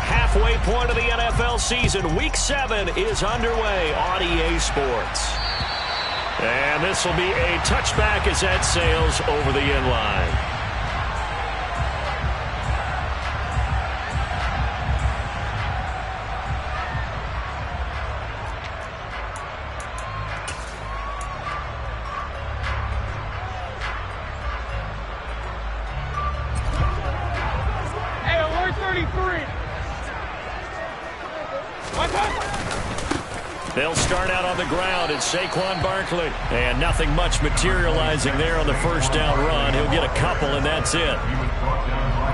halfway point of the NFL season. Week 7 is underway on EA Sports. And this will be a touchback as that sails over the end line. They'll start out on the ground. It's Saquon Barkley. And nothing much materializing there on the first down run. He'll get a couple, and that's it.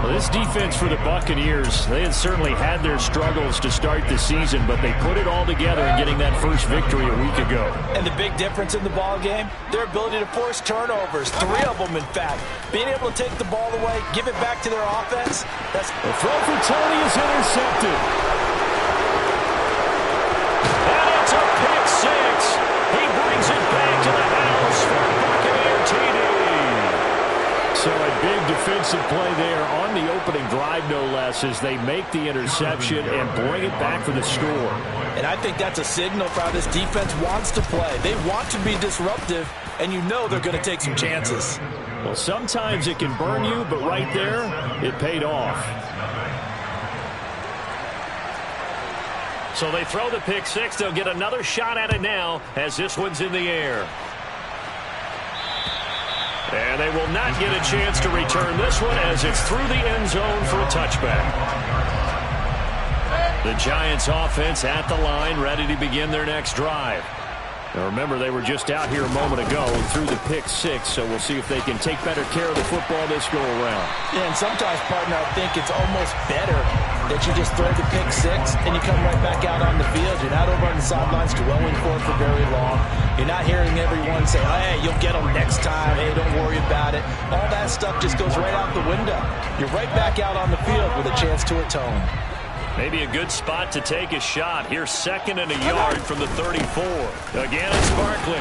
Well, this defense for the Buccaneers, they had certainly had their struggles to start the season, but they put it all together in getting that first victory a week ago. And the big difference in the ball game, their ability to force turnovers, 3 of them in fact. Being able to take the ball away, give it back to their offense. The throw for Tony is intercepted. It's a pick 6. He brings it back to the house for a Buccaneer TD. So a big defensive play there on the opening drive, no less, as they make the interception and bring it back for the score. And I think that's a signal for how this defense wants to play. They want to be disruptive, and you know they're going to take some chances. Well, sometimes it can burn you, but right there, it paid off. So they throw the pick 6. They'll get another shot at it now as this one's in the air. And they will not get a chance to return this one as it's through the end zone for a touchback. The Giants offense at the line, ready to begin their next drive. Now remember, they were just out here a moment ago through the pick 6, so we'll see if they can take better care of the football this go around. Yeah, and sometimes, partner, I think it's almost better that you just throw the pick 6 and you come right back out on the field. You're not over on the sidelines dwelling for it for very long. You're not hearing everyone say, oh, hey, you'll get them next time. Hey, don't worry about it. All that stuff just goes right out the window. You're right back out on the field with a chance to atone. Maybe a good spot to take a shot. Here's 2nd and a yard from the 34. Again, it's Barkley.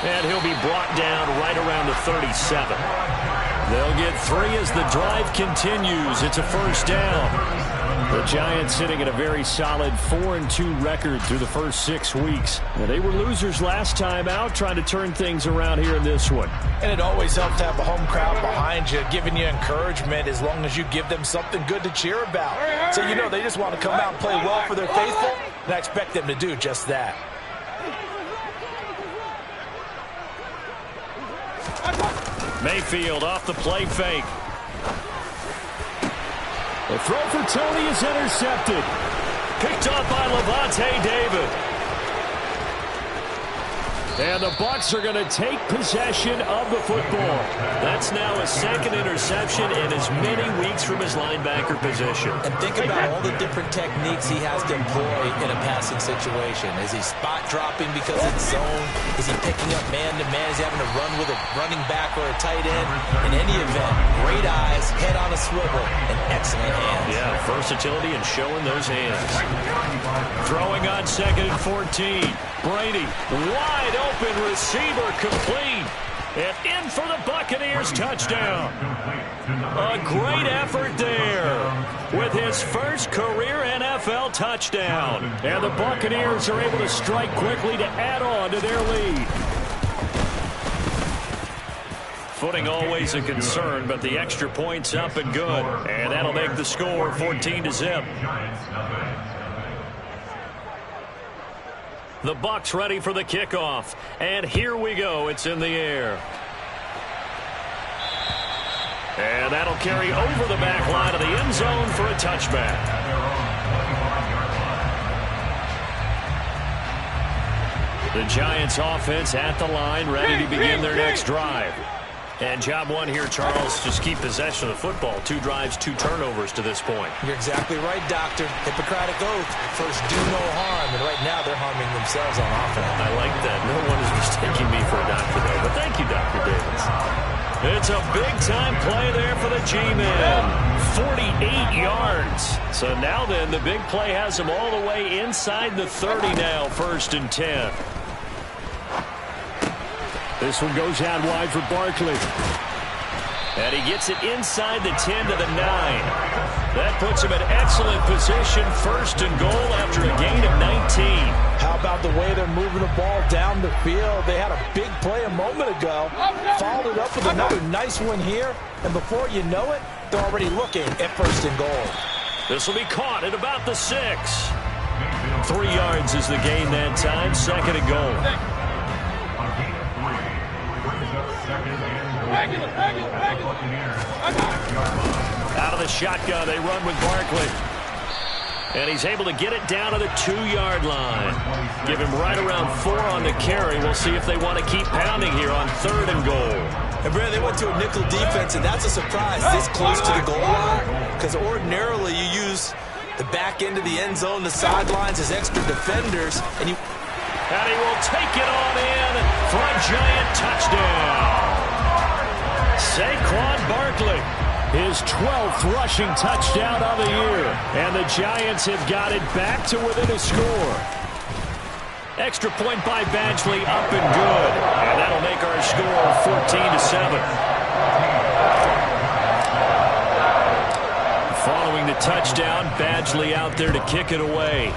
And he'll be brought down right around the 37. They'll get 3 as the drive continues. It's a first down. The Giants sitting at a very solid 4-2 record through the first 6 weeks. Now, they were losers last time out, trying to turn things around here in this one. And it always helps to have a home crowd behind you, giving you encouragement as long as you give them something good to cheer about. So you know they just want to come out and play well for their faithful, and I expect them to do just that. Mayfield off the play fake. The throw for Tony is intercepted. Picked off by Levante David. And the Bucs are going to take possession of the football. That's now his 2nd interception in as many weeks from his linebacker position. And think about all the different techniques he has to employ in a passing situation. Is he spot dropping because it's zone? Is he picking up man-to-man? Is he having to run with a running back or a tight end? In any event, great eyes, head on a swivel, and excellent hands. Yeah, versatility and showing those hands. Throwing on 2nd and 14. Brady, wide open receiver, complete. And in for the Buccaneers touchdown. A great effort there with his first career NFL touchdown. And the Buccaneers are able to strike quickly to add on to their lead. Footing always a concern, but the extra point's up and good. And that'll make the score 14-0. The Bucs ready for the kickoff. And here we go. It's in the air. And that'll carry over the back line of the end zone for a touchback. The Giants offense at the line, ready to begin their next drive. And job 1 here, Charles, just keep possession of the football. 2 drives, 2 turnovers to this point. You're exactly right, Doctor. Hippocratic oath. First, do no harm. And right now, they're harming themselves on offense. I like that. No one is mistaking me for a doctor there. But thank you, Dr. Davis. It's a big-time play there for the G-Men. 48 yards. So now then, the big play has him all the way inside the 30 now, 1st and 10. This one goes out wide for Barkley. And he gets it inside the 10 to the 9. That puts him in excellent position, first and goal after a gain of 19. How about the way they're moving the ball down the field? They had a big play a moment ago, followed it up with another nice one here, and before you know it, they're already looking at first and goal. This will be caught at about the 6. 3 yards is the gain that time, second and goal. Out of the shotgun, they run with Barkley. And he's able to get it down to the 2-yard line. Give him right around 4 on the carry. We'll see if they want to keep pounding here on 3rd and goal. And Brad, they went to a nickel defense, and that's a surprise this close to the goal line, because ordinarily you use the back end of the end zone, the sidelines as extra defenders, and he will take it on in for a giant touchdown. Saquon Barkley, his 12th rushing touchdown of the year. And the Giants have got it back to within a score. Extra point by Badgley, up and good. And that'll make our score 14-7. Following the touchdown, Badgley out there to kick it away.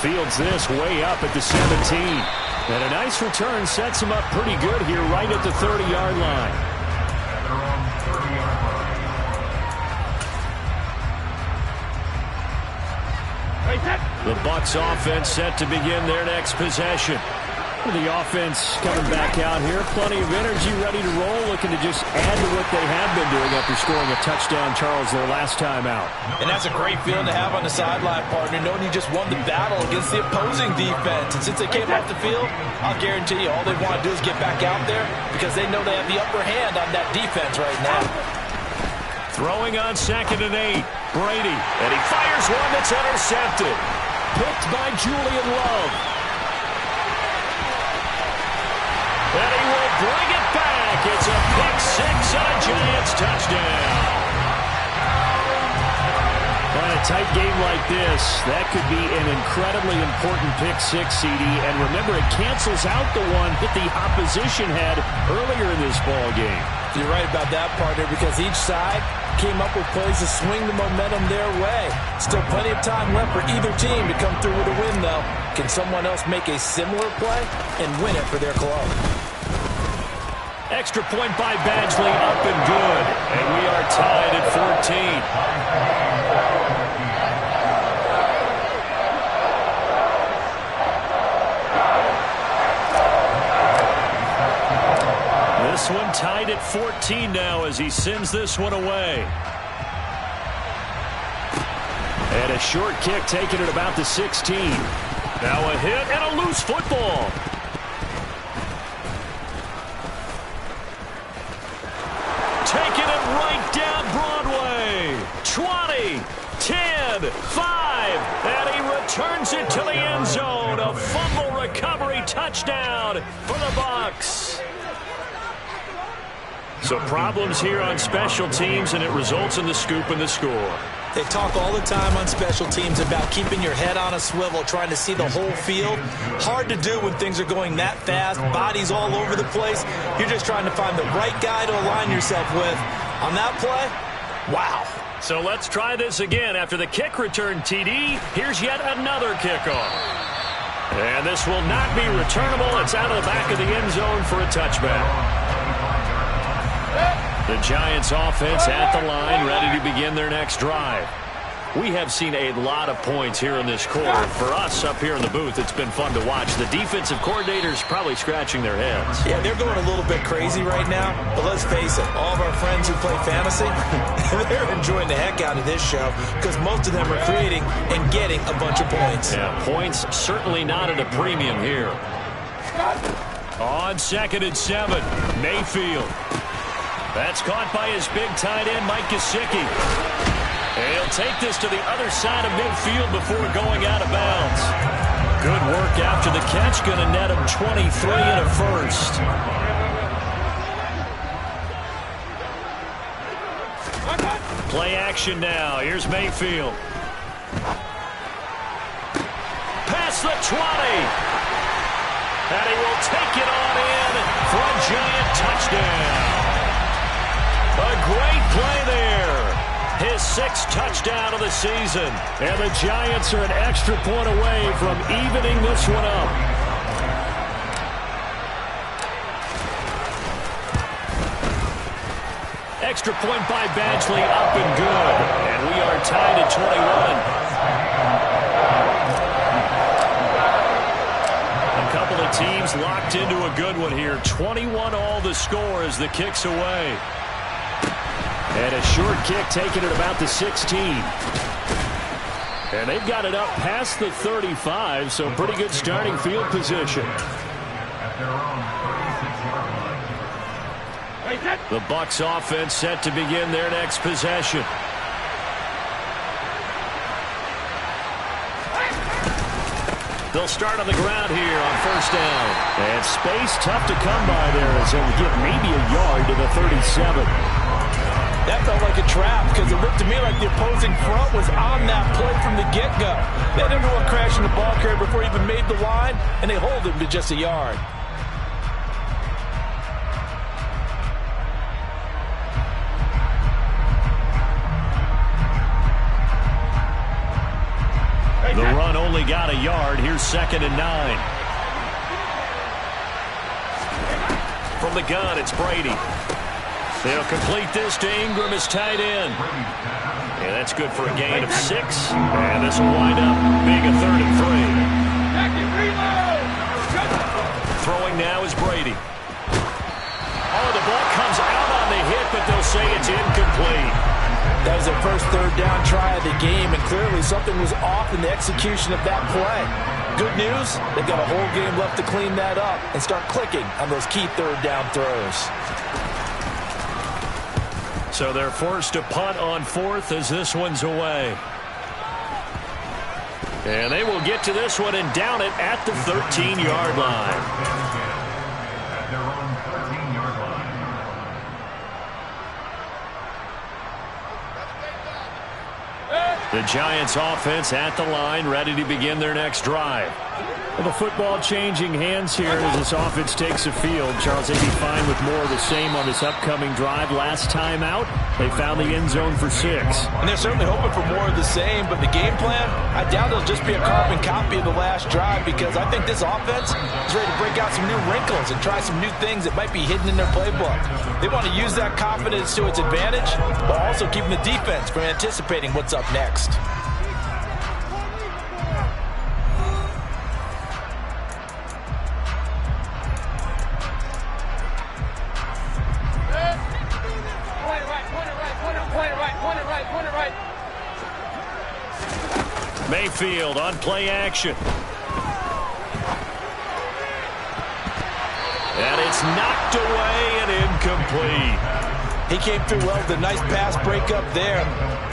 Fields this way up at the 17. And a nice return sets him up pretty good here right at the 30-yard line. The Bucs offense set to begin their next possession. The offense coming back out here. Plenty of energy, ready to roll, looking to just add to what they have been doing after scoring a touchdown, Charles, their last time out. And that's a great feeling to have on the sideline, partner, knowing you just won the battle against the opposing defense. And since they came off the field, I'll guarantee you all they want to do is get back out there because they know they have the upper hand on that defense right now. Throwing on 2nd and 8, Brady. And he fires one that's intercepted. Picked by Julian Love. And he will bring it back. It's a pick-6 and a Giants touchdown. On a tight game like this, that could be an incredibly important pick-6, CD. And remember, it cancels out the one that the opposition had earlier in this ball game. You're right about that, partner, because each side came up with plays to swing the momentum their way. Still plenty of time left for either team to come through with a win, though. Can someone else make a similar play and win it for their club? Extra point by Badgley, up and good. And we are tied at 14. This one tied at 14 now as he sends this one away. And a short kick taken at about the 16. Now a hit and a loose football. Taking it right down Broadway. 20, 10, 5. And he returns it to the end zone. A fumble recovery touchdown for the Bucs. So problems here on special teams, and it results in the scoop and the score. They talk all the time on special teams about keeping your head on a swivel, trying to see the whole field. Hard to do when things are going that fast, bodies all over the place. You're just trying to find the right guy to align yourself with. On that play, wow. So let's try this again. After the kick return, TD, here's yet another kickoff. And this will not be returnable. It's out of the back of the end zone for a touchback. The Giants offense at the line, ready to begin their next drive. We have seen a lot of points here in this quarter. For us up here in the booth, it's been fun to watch. The defensive coordinators probably scratching their heads. Yeah, they're going a little bit crazy right now. But let's face it, all of our friends who play fantasy, they're enjoying the heck out of this show because most of them are creating and getting a bunch of points. Yeah, points certainly not at a premium here. On 2nd and 7, Mayfield. That's caught by his big tight end, Mike Gesicki. And he'll take this to the other side of midfield before going out of bounds. Good work after the catch. Going to net him 23 and a first. Play action now. Here's Mayfield. Past the 20. And he will take it on in for a giant touchdown. A great play there. His 6th touchdown of the season. And the Giants are an extra point away from evening this one up. Extra point by Badgley, up and good. And we are tied at 21. A couple of teams locked into a good one here. 21 all the score as the kick's away. And a short kick taken at about the 16. And they've got it up past the 35, so pretty good starting field position. The Bucs offense set to begin their next possession. They'll start on the ground here on first down. And space tough to come by there as they'll get maybe a yard to the 37. That felt like a trap because it looked to me like the opposing front was on that play from the get-go. They didn't want to crash in the ball carrier before he even made the line, and they hold him to just a yard. The run only got a yard. Here's 2nd and 9. From the gun, it's Brady. They'll complete this to Ingram as tight end. And that's good for a gain of 6. And this will wind up being a 3rd and 3. Throwing now is Brady. Oh, the ball comes out on the hit, but they'll say it's incomplete. That was their first 3rd down try of the game, and clearly something was off in the execution of that play. Good news, they've got a whole game left to clean that up and start clicking on those key 3rd down throws. So they're forced to punt on 4th as this one's away. And they will get to this one and down it at the 13-yard line. The Giants offense at the line, ready to begin their next drive. Well, the football changing hands here as this offense takes the field. Charles, they'd be fine with more of the same on this upcoming drive. Last time out, they found the end zone for 6. And they're certainly hoping for more of the same, but the game plan, I doubt it'll just be a carbon copy of the last drive because I think this offense is ready to break out some new wrinkles and try some new things that might be hidden in their playbook. They want to use that confidence to its advantage, while also keeping the defense from anticipating what's up next. Mayfield on play action. And it's knocked away and incomplete. He came through well with a nice pass breakup there.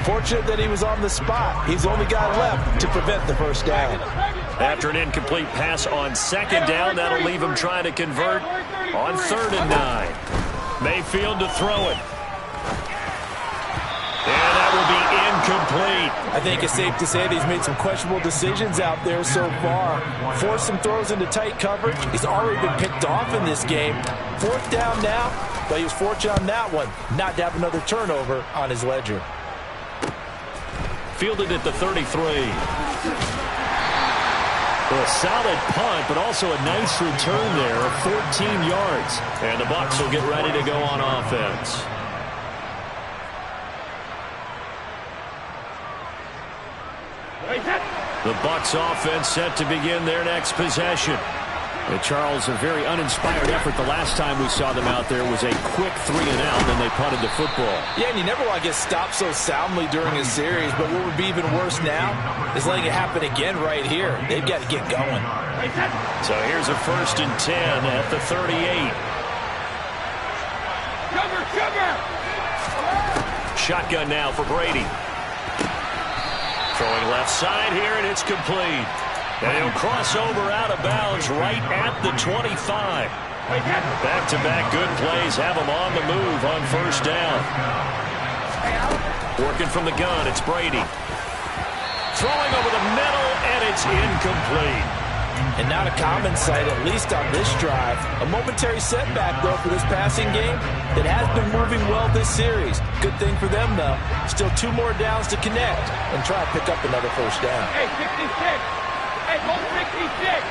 Fortunate that he was on the spot. He's the only guy left to prevent the first down. After an incomplete pass on 2nd down, that'll leave him trying to convert on 3rd and 9. Mayfield to throw it. And that will be incomplete. I think it's safe to say that he's made some questionable decisions out there so far. Forced some throws into tight coverage. He's already been picked off in this game. 4th down now, but he was fortunate on that one not to have another turnover on his ledger. Fielded at the 33. A solid punt, but also a nice return there of 14 yards. And the Bucs will get ready to go on offense. The Bucs offense set to begin their next possession. And Charles, a very uninspired effort the last time we saw them out there was a quick 3-and-out, and then they punted the football. Yeah, and you never want to get stopped so soundly during a series, but what would be even worse now is letting it happen again right here. They've got to get going. So here's a 1st and 10 at the 38. Shotgun now for Brady. Throwing left side here, and it's complete. And he'll cross over out of bounds right at the 25. Back-to-back good plays have him on the move on 1st down. Working from the gun, it's Brady. Throwing over the middle, and it's incomplete. And not a common sight, at least on this drive. A momentary setback, though, for this passing game that has been moving well this series. Good thing for them, though. Still 2 more downs to connect and try to pick up another first down. Hey, 66. Hey, hold 66.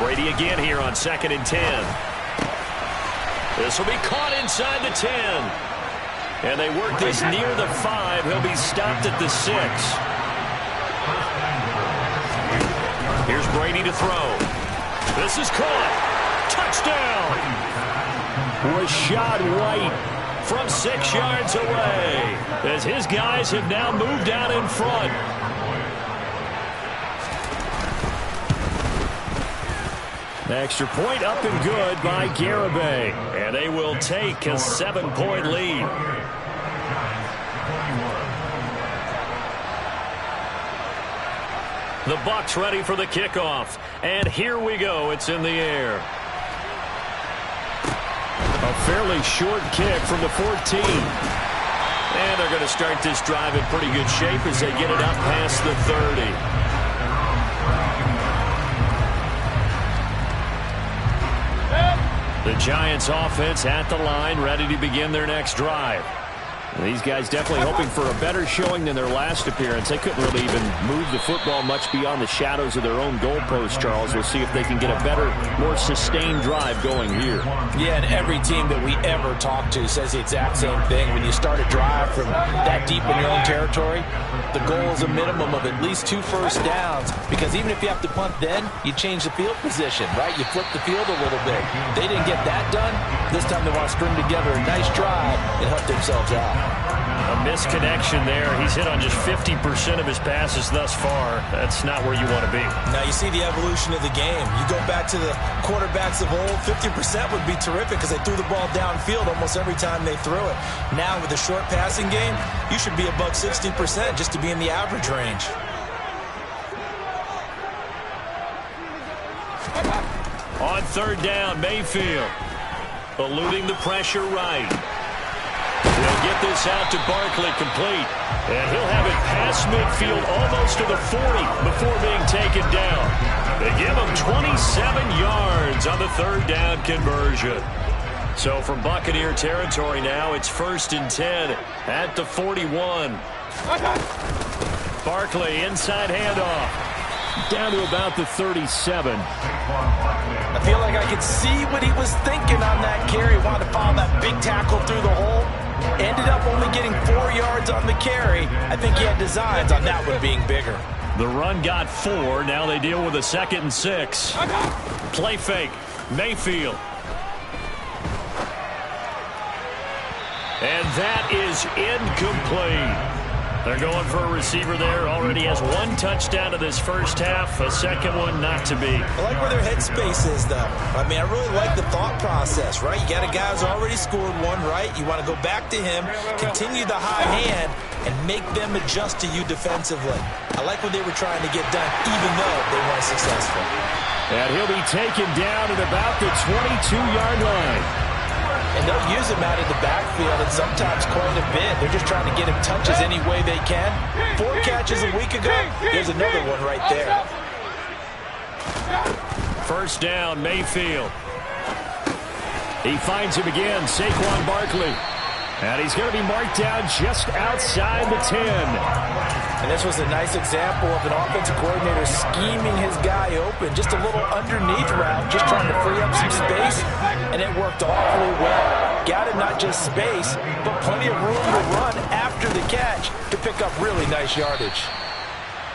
Brady again here on 2nd and 10. This will be caught inside the 10. And they work this near the 5. He'll be stopped at the 6. Here's Brady to throw. This is caught. Touchdown. Rashad White from 6 yards away as his guys have now moved out in front. Extra point up and good by Garibay. And they will take a 7-point lead. The Bucs ready for the kickoff. And here we go. It's in the air. A fairly short kick from the 14. And they're going to start this drive in pretty good shape as they get it up past the 30. The Giants offense at the line, ready to begin their next drive. These guys definitely hoping for a better showing than their last appearance. They couldn't really even move the football much beyond the shadows of their own goalpost, Charles. We'll see if they can get a better, more sustained drive going here. Yeah, and every team that we ever talk to says the exact same thing. When you start a drive from that deep in your own territory, the goal is a minimum of at least 2 first downs, because even if you have to punt then, you change the field position, right? You flip the field a little bit. They didn't get that done. This time they want to string together a nice drive and help themselves out. A misconnection there. He's hit on just 50% of his passes thus far. That's not where you want to be. Now you see the evolution of the game. You go back to the quarterbacks of old, 50% would be terrific because they threw the ball downfield almost every time they threw it. Now with the short passing game, you should be above 60% just to be in the average range. On 3rd down, Mayfield eluding the pressure right. They'll get this out to Barkley, complete. And he'll have it past midfield almost to the 40 before being taken down. They give him 27 yards on the 3rd down conversion. So from Buccaneer territory now, it's 1st and 10 at the 41. Barkley, inside handoff. Down to about the 37. I feel like I could see what he was thinking on that carry. Wanted to follow that big tackle through the hole. Ended up only getting 4 yards on the carry. I think he had designs on that one being bigger. The run got 4. Now they deal with a 2nd and 6. Play fake. Mayfield. And that is incomplete. They're going for a receiver there. Already has 1 touchdown to this first half. A second one not to be. I like where their headspace is, though. I mean, I really like the thought process, right? You got a guy who's already scored 1, right? You want to go back to him, continue the high hand, and make them adjust to you defensively. I like what they were trying to get done, even though they weren't successful. And he'll be taken down at about the 22-yard line. And they'll use him out of the backfield, and sometimes quite a bit. They're just trying to get him touches any way they can. 4 catches a week ago. There's another one right there. First down, Mayfield. He finds him again, Saquon Barkley. And he's going to be marked down just outside the 10. And this was a nice example of an offensive coordinator scheming his guy open. Just a little underneath route, just trying to free up some space. And it worked awfully well. Got him not just space, but plenty of room to run after the catch to pick up really nice yardage.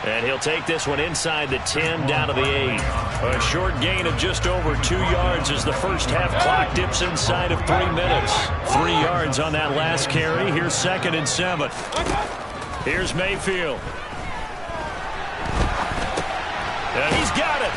And he'll take this one inside the 10, down to the 8. A short gain of just over 2 yards as the first half clock dips inside of 3 minutes. 3 yards on that last carry. Here's 2nd and 7. Here's Mayfield. And he's got it.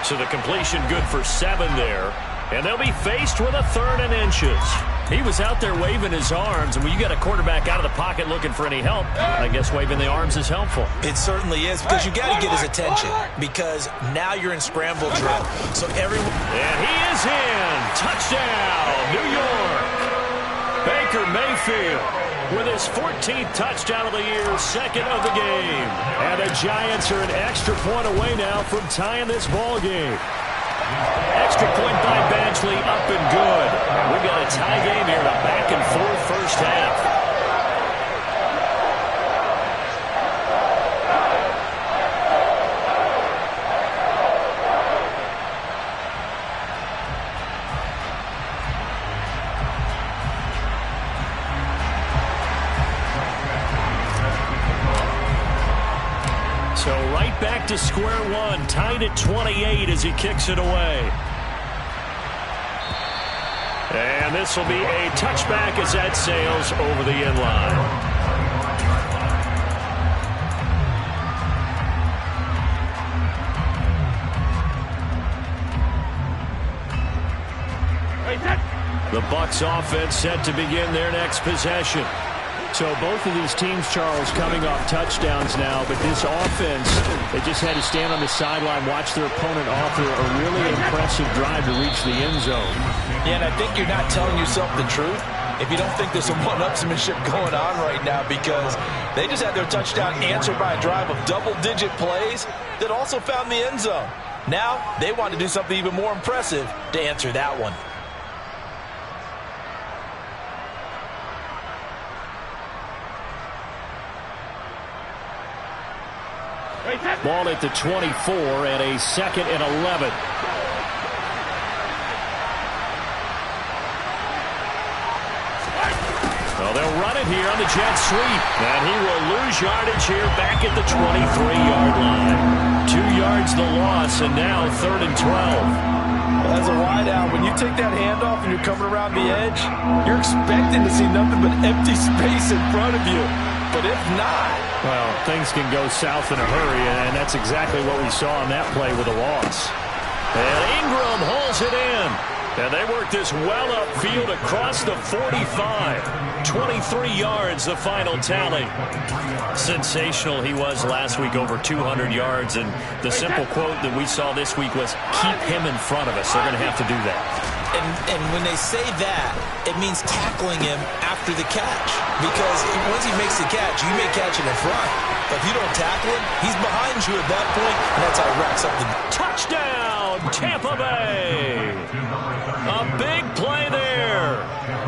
So the completion good for 7 there. And they'll be faced with a 3rd and inches. He was out there waving his arms, and when you got a quarterback out of the pocket looking for any help, I guess waving the arms is helpful. It certainly is, because you got to get his attention, because now you're in scramble drill. So everyone... And he is in. Touchdown, New York. Baker Baker Mayfield with his 14th touchdown of the year, second of the game. And the Giants are an extra point away now from tying this ball game. Extra point by Badgley, up and good. We've got a tie game here, a back-and-forth first half. So right back to square one, tied at 28 as he kicks it away. And this will be a touchback as that sails over the end line. The Bucs offense set to begin their next possession. So both of these teams, Charles, coming off touchdowns now, but this offense, they just had to stand on the sideline, watch their opponent offer a really impressive drive to reach the end zone. Yeah, and I think you're not telling yourself the truth if you don't think there's some one-upsmanship going on right now, because they just had their touchdown answered by a drive of double-digit plays that also found the end zone. Now they want to do something even more impressive to answer that one. Ball at the 24 and a 2nd and 11. Well, they'll run it here on the jet sweep. And he will lose yardage here back at the 23-yard line. 2 yards the loss, and now 3rd and 12. Well, as a wideout, when you take that handoff and you're coming around the edge, you're expecting to see nothing but empty space in front of you. But if not, well, things can go south in a hurry, and that's exactly what we saw on that play with a loss. And Ingram holds it in. And they work this well upfield across the 45. 23 yards, the final tally. Sensational he was last week, over 200 yards. And the simple quote that we saw this week was, keep him in front of us. They're going to have to do that. And when they say that, it means tackling him after the catch. Because once he makes the catch, you may catch him in front. But if you don't tackle him, he's behind you at that point, and that's how he racks up the... Touchdown, Tampa Bay! A big play there.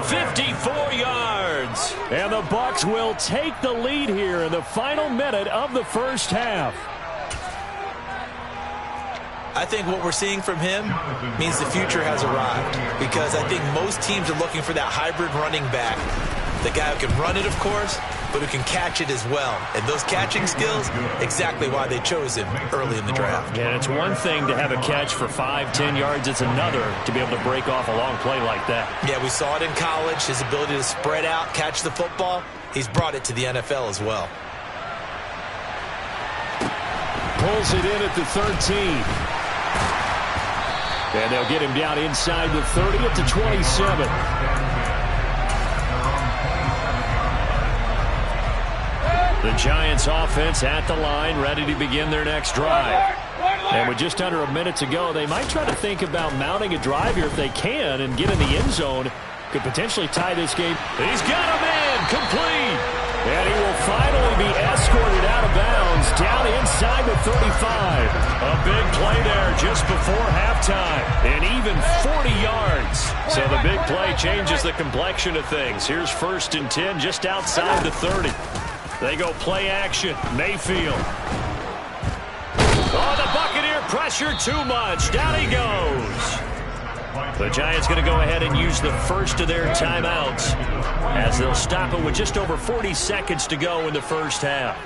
54 yards. And the Bucs will take the lead here in the final minute of the first half. I think what we're seeing from him means the future has arrived, because I think most teams are looking for that hybrid running back. The guy who can run it, of course, but who can catch it as well. And those catching skills, exactly why they chose him early in the draft. And it's one thing to have a catch for 5-10 yards. It's another to be able to break off a long play like that. Yeah, we saw it in college, his ability to spread out, catch the football. He's brought it to the NFL as well. Pulls it in at the 13. And they'll get him down inside the 30 at the 27. The Giants offense at the line, ready to begin their next drive. And with just under a minute to go, they might try to think about mounting a drive here if they can and get in the end zone. Could potentially tie this game. He's got him in, complete. And he will finally be escorted out of bounds down inside the 35. A big play there just before halftime. And even 40 yards. So the big play changes the complexion of things. Here's 1st and 10 just outside the 30. They go play action. Mayfield. Oh, the Buccaneer pressure too much. Down he goes. The Giants going to go ahead and use the first of their timeouts as they'll stop it with just over 40 seconds to go in the first half.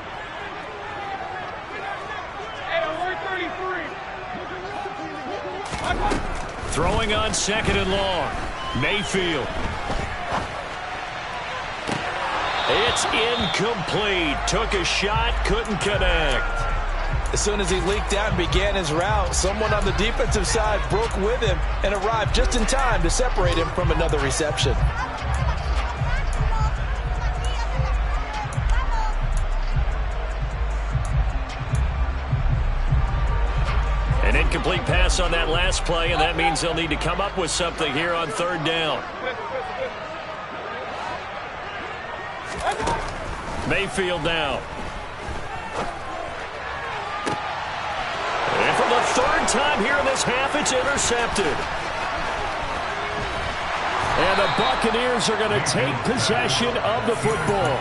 Throwing on 2nd and long. Mayfield. It's incomplete. Took a shot, couldn't connect. As soon as he leaked out and began his route, someone on the defensive side broke with him and arrived just in time to separate him from another reception. An incomplete pass on that last play, and that means they'll need to come up with something here on 3rd down. Mayfield now. And for the third time here in this half, it's intercepted. And the Buccaneers are going to take possession of the football.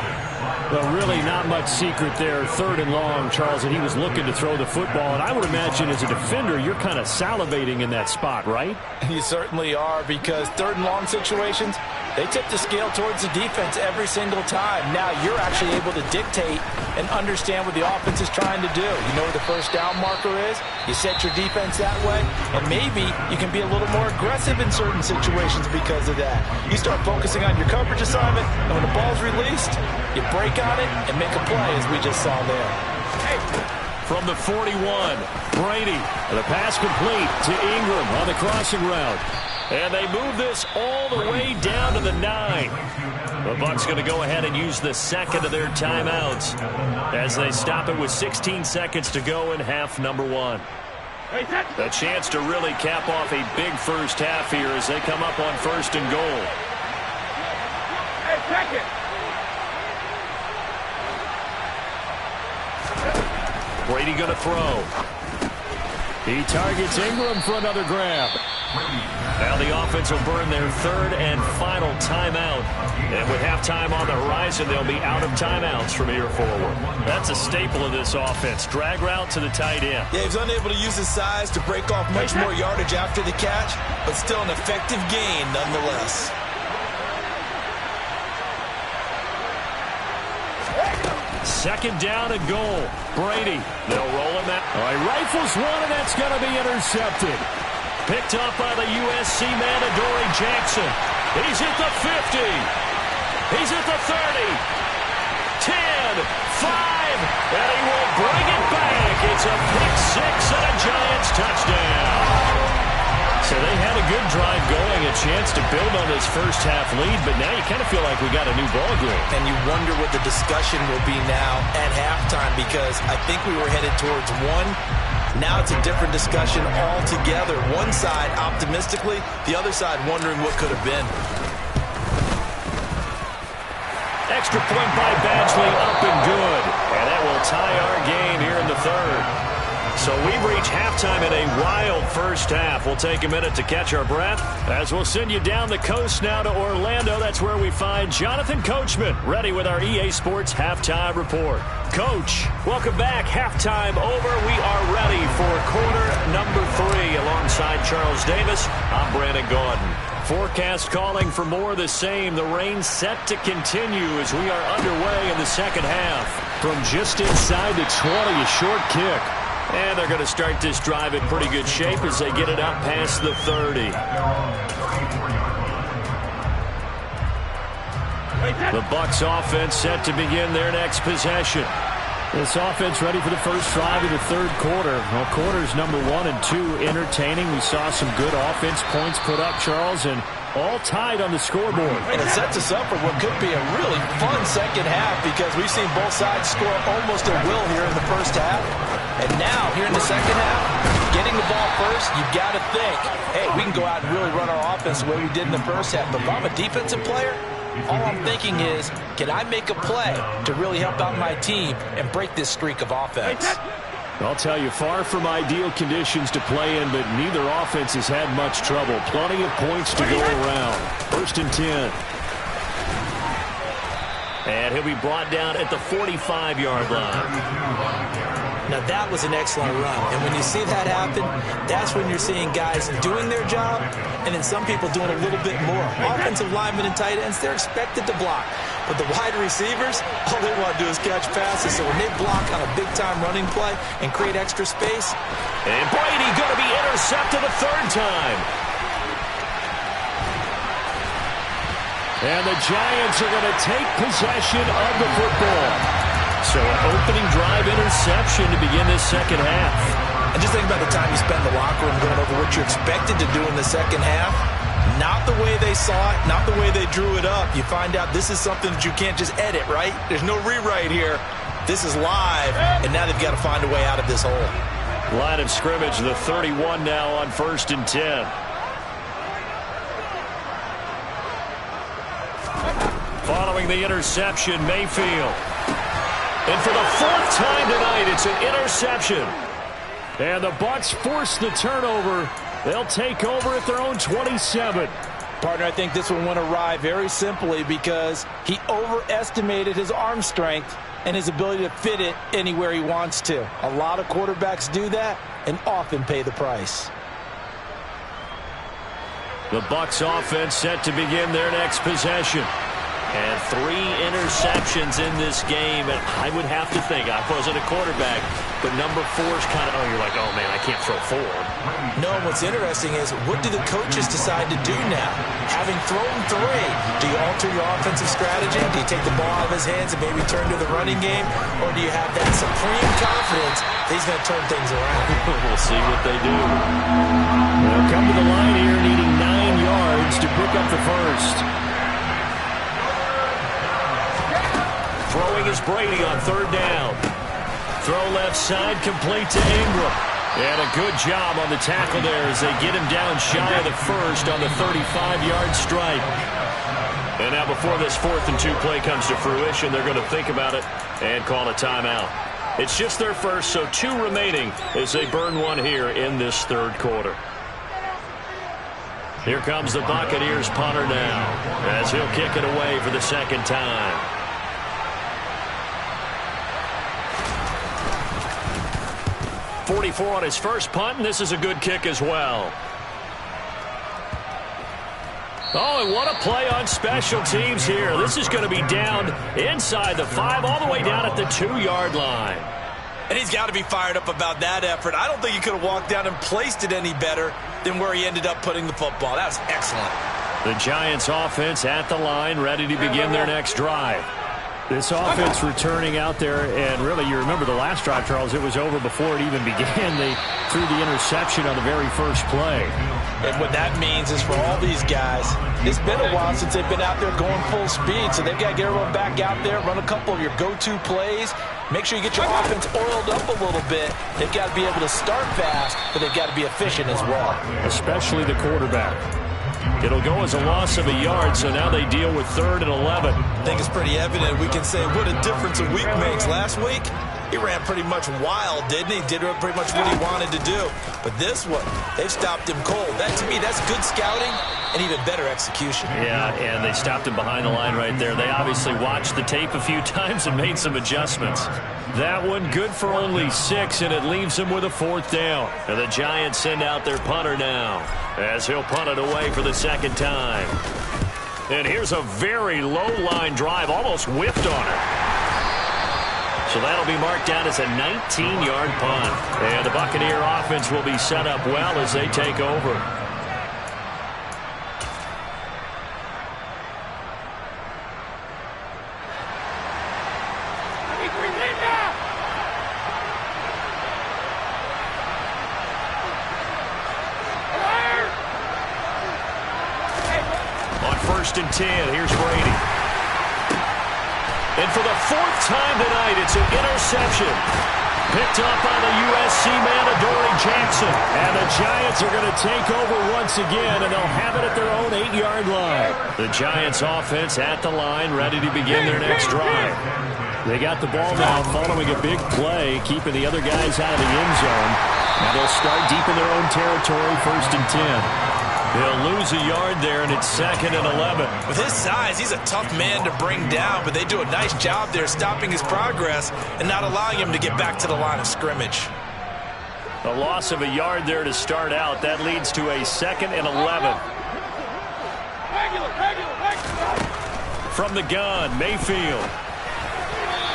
Well, really not much secret there. 3rd and long, Charles, and he was looking to throw the football. And I would imagine as a defender, you're kind of salivating in that spot, right? You certainly are, because 3rd and long situations, they tip the scale towards the defense every single time. Now you're actually able to dictate and understand what the offense is trying to do. You know where the first down marker is. You set your defense that way, and maybe you can be a little more aggressive in certain situations because of that. You start focusing on your coverage assignment, and when the ball's released, you break on it and make a play, as we just saw there. From the 41, Brady. The pass complete to Ingram on the crossing route. And they move this all the way down to the 9. The Bucs going to go ahead and use the second of their timeouts as they stop it with 16 seconds to go in half number 1. A chance to really cap off a big first half here as they come up on 1st and goal. Hey, check it. Brady going to throw. He targets Ingram for another grab. Now the offense will burn their 3rd and final timeout. And with halftime on the horizon, they'll be out of timeouts from here forward. That's a staple of this offense. Drag route to the tight end. Yeah, he's unable to use his size to break off much more yardage after the catch, but still an effective gain nonetheless. Second down and goal. Brady. They'll roll him out. All right, rifles one, and that's going to be intercepted. Picked up by the USC man, Adoree Jackson. He's at the 50. He's at the 30. 10, 5, and he will bring it back. It's a pick 6 and a Giants touchdown. So they had a good drive going, a chance to build on this first half lead, but now you kind of feel like we got a new ball game. And you wonder what the discussion will be now at halftime, because I think we were headed towards one. Now it's a different discussion altogether. One side optimistically, the other side wondering what could have been. Extra point by Badgley, up and good. And that will tie our game here in the 3rd. So we've reached halftime in a wild first half. We'll take a minute to catch our breath as we'll send you down the coast now to Orlando. That's where we find Jonathan Coachman, ready with our EA Sports Halftime Report. Coach, welcome back. Halftime over. We are ready for quarter number 3 alongside Charles Davis. I'm Brandon Gaudin. Forecast calling for more of the same. The rain set to continue as we are underway in the second half. From just inside the 20, a short kick. And they're going to start this drive in pretty good shape as they get it up past the 30. The Bucs offense set to begin their next possession. This offense ready for the first drive of the 3rd quarter. Well, quarters number 1 and 2 entertaining. We saw some good offense points put up, Charles, and all tied on the scoreboard. And it sets us up for what could be a really fun second half, because we've seen both sides score almost at will here in the first half. And now, here in the second half, getting the ball first, you've got to think, hey, we can go out and really run our offense the way we did in the first half. But if I'm a defensive player, all I'm thinking is, can I make a play to really help out my team and break this streak of offense? I'll tell you, far from ideal conditions to play in, but neither offense has had much trouble. Plenty of points to go around. 1st and 10. And he'll be brought down at the 45-yard line. Now, that was an excellent run. And when you see that happen, that's when you're seeing guys doing their job and then some people doing a little bit more. Offensive linemen and tight ends, they're expected to block. But the wide receivers, all they want to do is catch passes. So when they block on a big-time running play and create extra space. And Brady going to be intercepted a 3rd time. And the Giants are going to take possession of the football. So an opening drive interception to begin this second half. And just think about the time you spend in the locker room going over what you're expected to do in the second half. Not the way they saw it, not the way they drew it up. You find out this is something that you can't just edit, right? There's no rewrite here. This is live, and now they've got to find a way out of this hole. Line of scrimmage, the 31 now on 1st and 10. Following the interception, Mayfield. And for the fourth time tonight, it's an interception. And the Bucs force the turnover. They'll take over at their own 27. Partner, I think this one went awry very simply because he overestimated his arm strength and his ability to fit it anywhere he wants to. A lot of quarterbacks do that and often pay the price. The Bucs offense set to begin their next possession. And 3 interceptions in this game. And I would have to think, I wasn't a quarterback, but number 4's kind of, you're like, oh, man, I can't throw 4. No, what's interesting is, what do the coaches decide to do now? Having thrown 3, do you alter your offensive strategy? Do you take the ball out of his hands and maybe turn to the running game? Or do you have that supreme confidence that he's going to turn things around? We'll see what they do. They'll come to the line here needing 9 yards to pick up the first. Throwing is Brady on 3rd down. Throw left side, complete to Ingram. And a good job on the tackle there as they get him down shy of the first on the 35-yard strike. And now before this 4th and 2 play comes to fruition, they're going to think about it and call a timeout. It's just their first, so 2 remaining as they burn one here in this 3rd quarter. Here comes the Buccaneers punter now as he'll kick it away for the 2nd time. 44 on his first punt, and this is a good kick as well. Oh, and what a play on special teams here. This is going to be down inside the 5, all the way down at the 2-yard line. And he's got to be fired up about that effort. I don't think he could have walked down and placed it any better than where he ended up putting the football. That was excellent. The Giants offense at the line, ready to begin their next drive. This offense returning out there, and really, you remember the last drive, Charles, it was over before it even began. They threw the interception on the very first play. And what that means is for all these guys, it's been a while since they've been out there going full speed, so they've got to get everyone back out there, run a couple of your go-to plays, make sure you get your offense oiled up a little bit. They've got to be able to start fast, but they've got to be efficient as well. Especially the quarterback. It'll go as a loss of a yard, so now they deal with 3rd and 11. I think it's pretty evident. We can say what a difference a week makes. Last week, he ran pretty much wild, didn't he? Did pretty much what he wanted to do. But this one, they've stopped him cold. That, to me, that's good scouting and even better execution. Yeah, and they stopped him behind the line right there. They obviously watched the tape a few times and made some adjustments. That one good for only 6, and it leaves them with a 4th down. And the Giants send out their punter now as he'll punt it away for the 2nd time. And here's a very low-line drive, almost whiffed on it. So that'll be marked down as a 19-yard punt. And the Buccaneer offense will be set up well as they take over. On 1st and 10, here's Brady. And for the 4th time tonight, it's an interception. Picked up by the USC man, Adoree Jackson. And the Giants are going to take over once again, and they'll have it at their own 8-yard line. The Giants offense at the line, ready to begin their next drive. They got the ball now following a big play, keeping the other guys out of the end zone. Now they'll start deep in their own territory, 1st and 10. They'll lose a yard there, and it's 2nd and 11. With his size, he's a tough man to bring down, but they do a nice job there stopping his progress and not allowing him to get back to the line of scrimmage. A loss of a yard there to start out. That leads to a 2nd and 11. From the gun, Mayfield.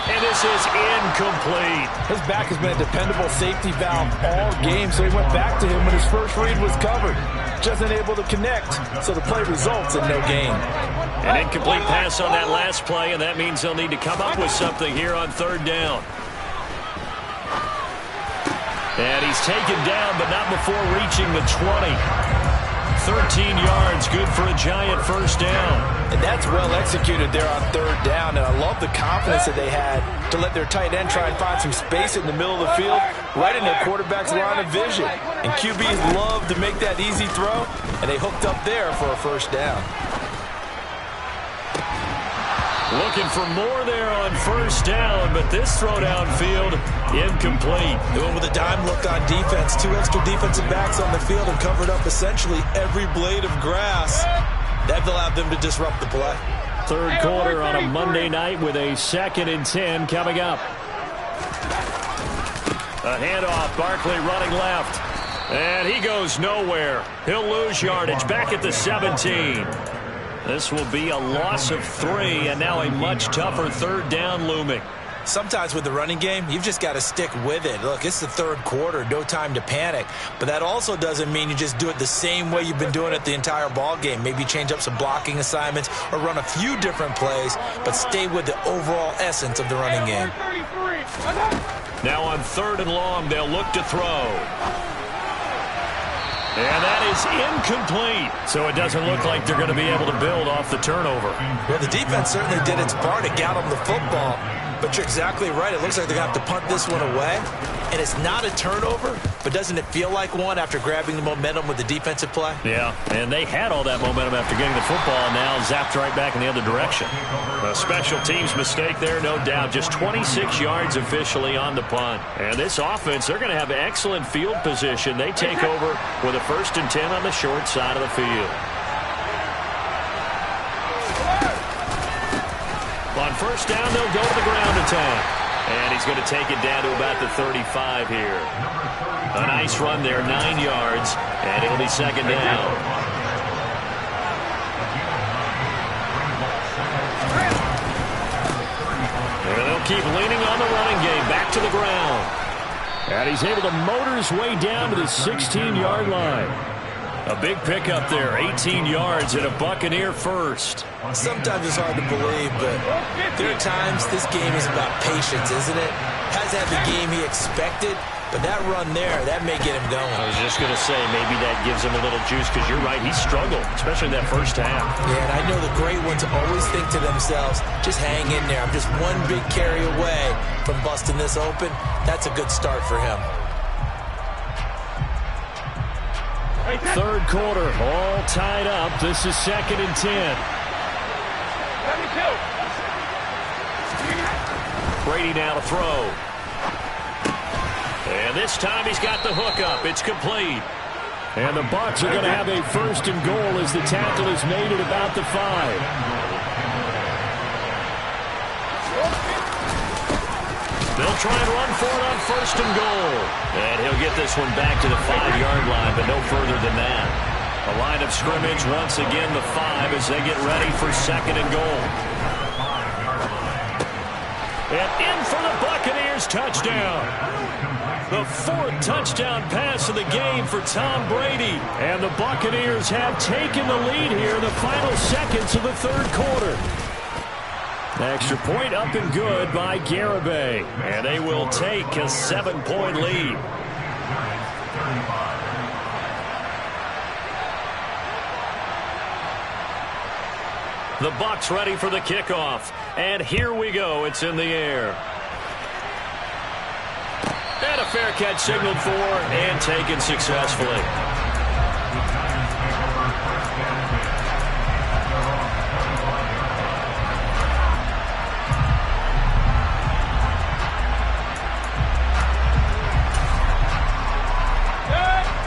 And this is incomplete. His back has been a dependable safety valve all game, so he went back to him when his first read was covered. Just unable to connect, so the play results in no gain. An incomplete pass on that last play, and that means they'll need to come up with something here on 3rd down. And he's taken down, but not before reaching the 20. 13 yards, good for a Giant 1st down. And that's well executed there on 3rd down. And I love the confidence that they had to let their tight end try and find some space in the middle of the field, right in their quarterback's line of vision. And QBs love to make that easy throw, and they hooked up there for a 1st down. Looking for more there on first down, but this throw downfield, incomplete. They went with a dime look on defense. 2 extra defensive backs on the field and covered up essentially every blade of grass. That allowed them to disrupt the play. Third quarter on a Monday night with a 2nd and 10 coming up. A handoff, Barkley running left. And he goes nowhere. He'll lose yardage back at the 17. This will be a loss of 3, and now a much tougher third down looming. Sometimes with the running game, you've just got to stick with it. Look, it's the third quarter, no time to panic. But that also doesn't mean you just do it the same way you've been doing it the entire ball game. Maybe change up some blocking assignments or run a few different plays, but stay with the overall essence of the running game. Now on 3rd and long, they'll look to throw. And that is incomplete. So it doesn't look like they're going to be able to build off the turnover. Well, the defense certainly did its part. It got them the football. But you're exactly right. It looks like they're going to have to punt this one away. And it's not a turnover, but doesn't it feel like one after grabbing the momentum with the defensive play? Yeah, and they had all that momentum after getting the football, and now zapped right back in the other direction. A special teams mistake there, no doubt. Just 26 yards officially on the punt. And this offense, they're going to have excellent field position. They take over with a 1st and 10 on the short side of the field. On first down, they'll go to the ground attack. And he's going to take it down to about the 35 here. A nice run there, 9 yards, and it'll be 2nd down. And they'll keep leaning on the running game, back to the ground. And he's able to motor his way down to the 16-yard line. A big pickup there, 18 yards and a Buccaneer first. Sometimes it's hard to believe, but there are times this game is about patience, isn't it? Hasn't had the game he expected, but that run there, that may get him going. I was just going to say, maybe that gives him a little juice, because you're right, he struggled, especially that first half. Yeah, and I know the great ones always think to themselves, just hang in there. I'm just one big carry away from busting this open. That's a good start for him. Third quarter, all tied up. This is 2nd and 10. 72. Brady now to throw. And this time he's got the hook up. It's complete. And the Bucs are going to have a 1st and goal as the tackle is made at about the 5. They'll try and run for it on 1st and goal. And he'll get this one back to the 5-yard line, but no further than that. A line of scrimmage, once again the 5 as they get ready for 2nd and goal. And in for the Buccaneers, touchdown. The 4th touchdown pass of the game for Tom Brady. And the Buccaneers have taken the lead here in the final seconds of the 3rd quarter. Extra point up and good by Garibay. And they will take a 7-point lead. The Bucs ready for the kickoff. And here we go. It's in the air. And a fair catch signaled for and taken successfully.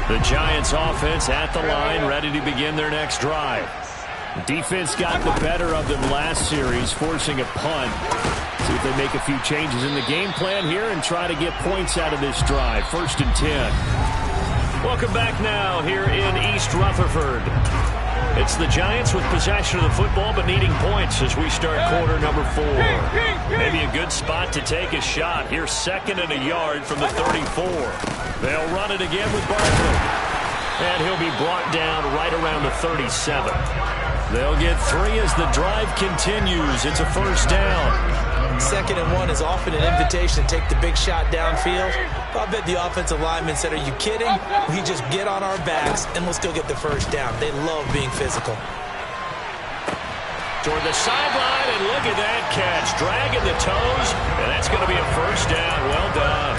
The Giants offense at the line, ready to begin their next drive. Defense got the better of them last series, forcing a punt. See if they make a few changes in the game plan here and try to get points out of this drive. 1st and 10. Welcome back now here in East Rutherford. It's the Giants with possession of the football but needing points as we start quarter number 4. Maybe a good spot to take a shot. Here's 2nd and a yard from the 34. They'll run it again with Barkley. And he'll be brought down right around the 37. They'll get 3 as the drive continues. It's a 1st down. 2nd and 1 is often an invitation to take the big shot downfield. I bet the offensive lineman said, are you kidding? We just get on our backs and we'll still get the 1st down. They love being physical. Toward the sideline, and look at that catch. Dragging the toes, and that's going to be a 1st down. Well done.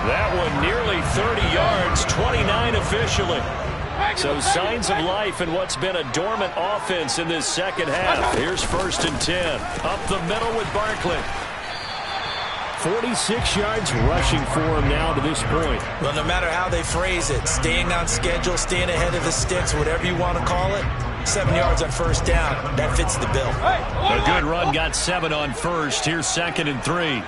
That one nearly 30 yards, 29 officially. So signs of life in what's been a dormant offense in this second half. Here's 1st and 10. Up the middle with Barkley. 46 yards rushing for him now to this point. Well, no matter how they phrase it, staying on schedule, staying ahead of the sticks, whatever you want to call it, 7 yards on 1st down. That fits the bill. A good run got 7 on 1st. Here's 2nd and 3.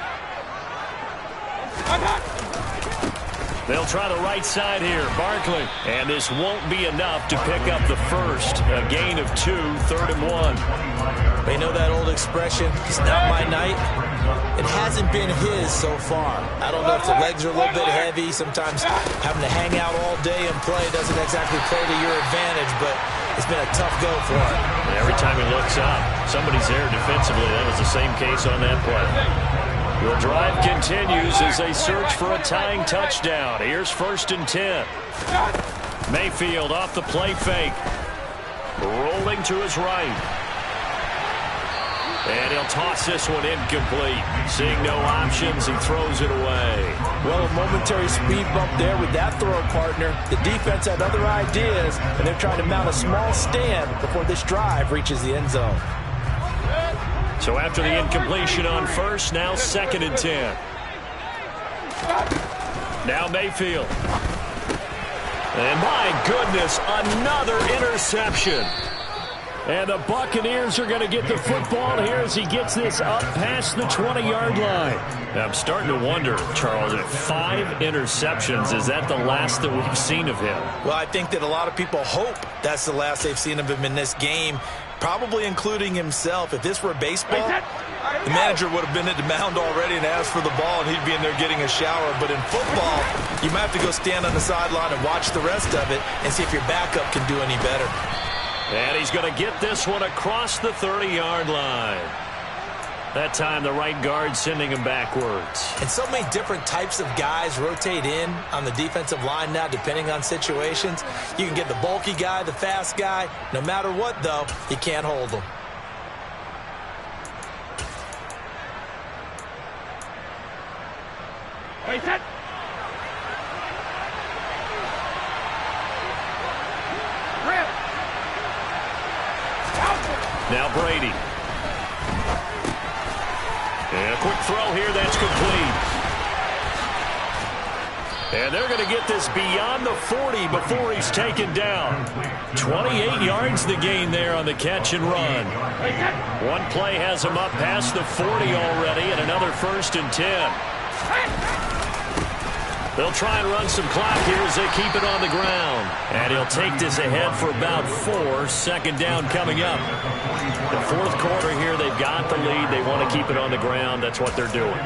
They'll try the right side here. Barkley. And this won't be enough to pick up the first. A gain of 2, 3rd and 1. They know that old expression, it's not my night. It hasn't been his so far. I don't know if the legs are a little bit heavy. Sometimes having to hang out all day and play doesn't exactly play to your advantage, but it's been a tough go for him. Every time he looks up, somebody's there defensively. That was the same case on that play. The drive continues as they search for a tying touchdown. Here's 1st and 10. Mayfield off the play fake. Rolling to his right. And he'll toss this one incomplete. Seeing no options, he throws it away. Well, a momentary speed bump there with that throw, partner. The defense had other ideas, and they're trying to mount a small stand before this drive reaches the end zone. So after the incompletion on 1st, now 2nd and 10. Now Mayfield. And my goodness, another interception. And the Buccaneers are going to get the football here as he gets this up past the 20-yard line. I'm starting to wonder, Charles, if 5 interceptions, is that the last that we've seen of him? Well, I think that a lot of people hope that's the last they've seen of him in this game, probably including himself. If this were baseball, the manager would have been at the mound already and asked for the ball, and he'd be in there getting a shower. But in football, you might have to go stand on the sideline and watch the rest of it and see if your backup can do any better. And he's going to get this one across the 30-yard line. That time, the right guard sending him backwards. And so many different types of guys rotate in on the defensive line now, depending on situations. You can get the bulky guy, the fast guy. No matter what, though, you can't hold them. Wait, set. Now Brady. And a quick throw here, that's complete. And they're going to get this beyond the 40 before he's taken down. 28 yards the gain there on the catch and run. One play has him up past the 40 already, and another 1st and 10. They'll try and run some clock here as they keep it on the ground. And he'll take this ahead for about 4. 2nd down coming up. The 4th quarter here, they've got the lead. They want to keep it on the ground. That's what they're doing.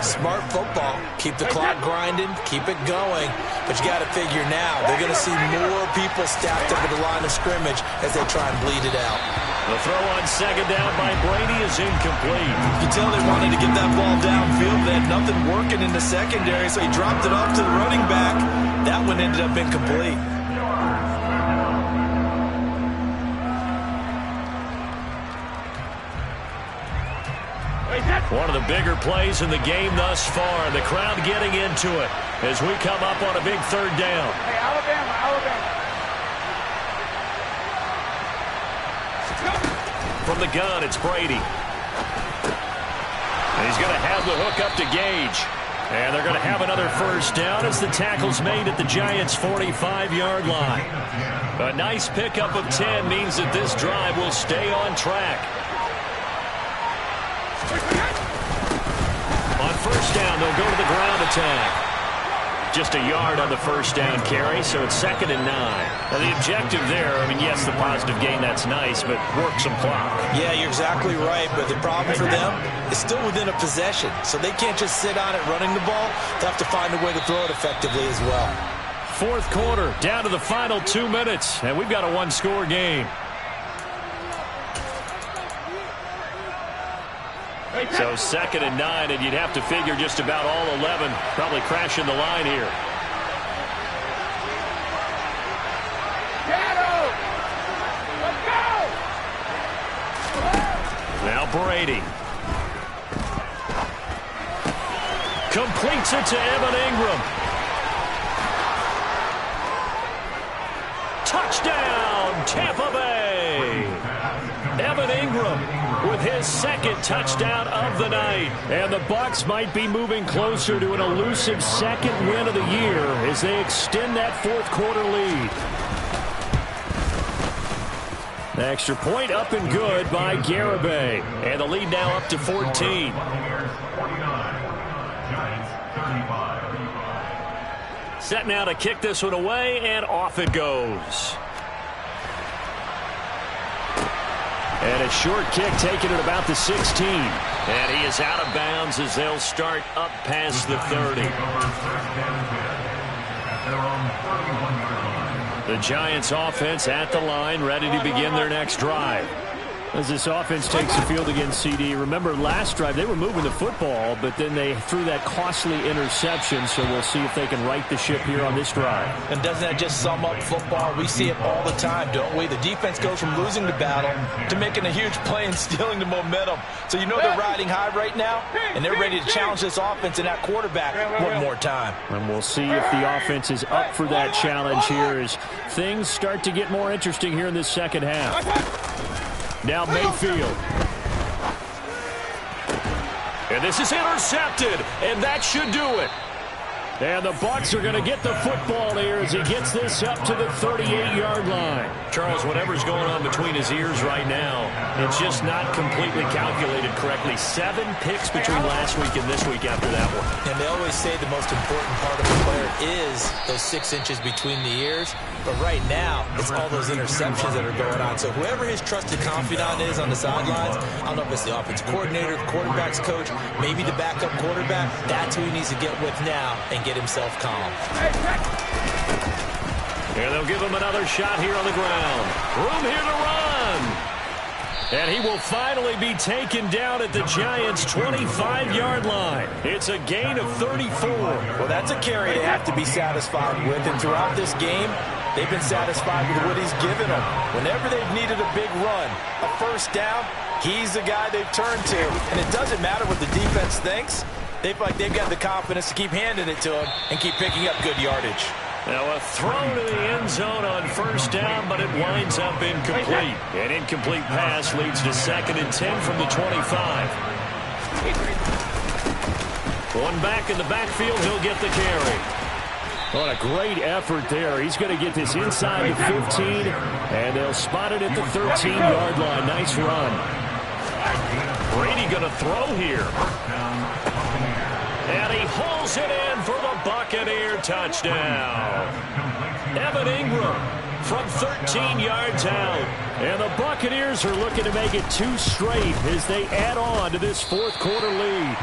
Smart football. Keep the clock grinding. Keep it going. But you got to figure now, they're going to see more people stacked up at the line of scrimmage as they try and bleed it out. The throw on 2nd down by Brady is incomplete. You can tell they wanted to get that ball downfield. They had nothing working in the secondary, so he dropped it off to the running back. That one ended up incomplete. One of the bigger plays in the game thus far. The crowd getting into it as we come up on a big 3rd down. Hey, Alabama, Alabama. From the gun, it's Brady. And he's going to have the hook up to Gage. And they're going to have another 1st down as the tackle's made at the Giants' 45-yard line. A nice pickup of 10 means that this drive will stay on track. On 1st down, they'll go to the ground attack. Just a yard on the 1st down carry, so it's 2nd and 9. Now, the objective there, I mean, yes, the positive gain, that's nice, but work some clock. Yeah, you're exactly right, but the problem for them is still within a possession, so they can't just sit on it running the ball. They have to find a way to throw it effectively as well. 4th quarter, down to the final 2 minutes, and we've got a 1-score game. So 2nd and 9, and you'd have to figure just about all 11 probably crashing the line here. Let's go! Now Brady. Completes it to Evan Ingram. Touchdown, Tampa Bay. Evan Ingram with his second touchdown of the night. And the Bucs might be moving closer to an elusive second win of the year as they extend that fourth quarter lead. The extra point up and good by Garibay. And the lead now up to 14. Set now to kick this one away, and off it goes. And a short kick taken at about the 16. And he is out of bounds as they'll start up past the 30. The Giants offense at the line, ready to begin their next drive. As this offense takes the field against CD, remember last drive they were moving the football, but then they threw that costly interception, so we'll see if they can right the ship here on this drive. And doesn't that just sum up football? We see it all the time, don't we? The defense goes from losing the battle to making a huge play and stealing the momentum. So you know they're riding high right now, and they're ready to challenge this offense and that quarterback one more time. And we'll see if the offense is up for that challenge here as things start to get more interesting here in this second half. Now Mayfield. And this is intercepted, and that should do it. And the Bucs are going to get the football here as he gets this up to the 38-yard line. Charles, whatever's going on between his ears right now, it's just not completely calculated correctly. 7 picks between last week and this week after that one. And they always say the most important part of a player is those 6 inches between the ears. But right now, it's all those interceptions that are going on. So whoever his trusted confidant is on the sidelines, I don't know if it's the offensive coordinator, the quarterback's coach, maybe the backup quarterback, that's who he needs to get with now and get himself calm. And they'll give him another shot here on the ground. Room here to run. And he will finally be taken down at the Giants' 25-yard line. It's a gain of 34. Well, that's a carry they have to be satisfied with. And throughout this game, they've been satisfied with what he's given them. Whenever they've needed a big run, a first down, he's the guy they've turned to. And it doesn't matter what the defense thinks. They feel like they've got the confidence to keep handing it to him and keep picking up good yardage. Now a throw to the end zone on first down, but it winds up incomplete. An incomplete pass leads to 2nd and 10 from the 25. Going back in the backfield, he'll get the carry. What a great effort there. He's going to get this inside the 15, and they'll spot it at the 13-yard line. Nice run. Brady going to throw here. And he hauls it in for the Buccaneer touchdown. Evan Ingram from 13 yards out. And the Buccaneers are looking to make it 2 straight as they add on to this fourth quarter lead.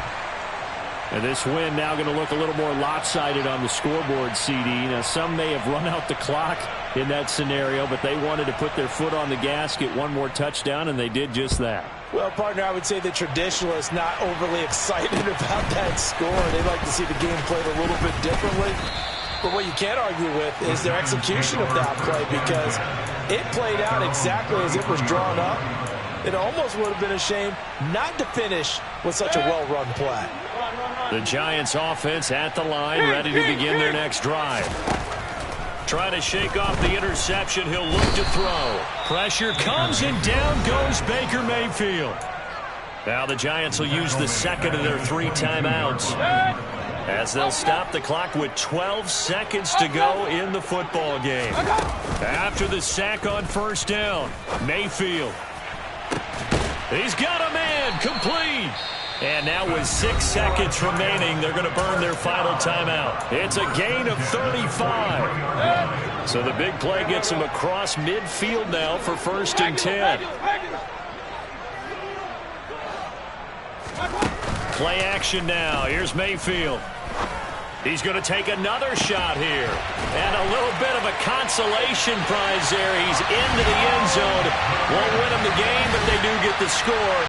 And this win now going to look a little more lopsided on the scoreboard, CD. Now, some may have run out the clock in that scenario, but they wanted to put their foot on the gas, get one more touchdown, and they did just that. Well, partner, I would say the traditionalists not overly excited about that score. They'd like to see the game played a little bit differently. But what you can't argue with is their execution of that play, because it played out exactly as it was drawn up. It almost would have been a shame not to finish with such a well-run play. The Giants offense at the line, ready to begin their next drive. Trying to shake off the interception. He'll look to throw. Pressure comes, and down goes Baker Mayfield. Now the Giants will use the second of their 3 timeouts as they'll stop the clock with 12 seconds to go in the football game. After the sack on first down, Mayfield. He's got a man, complete. And now with 6 seconds remaining, they're going to burn their final timeout. It's a gain of 35. So the big play gets him across midfield now for 1st and 10. Play action now. Here's Mayfield. He's going to take another shot here. And a little bit of a consolation prize there. He's into the end zone. Won't win him the game, but they do get the score.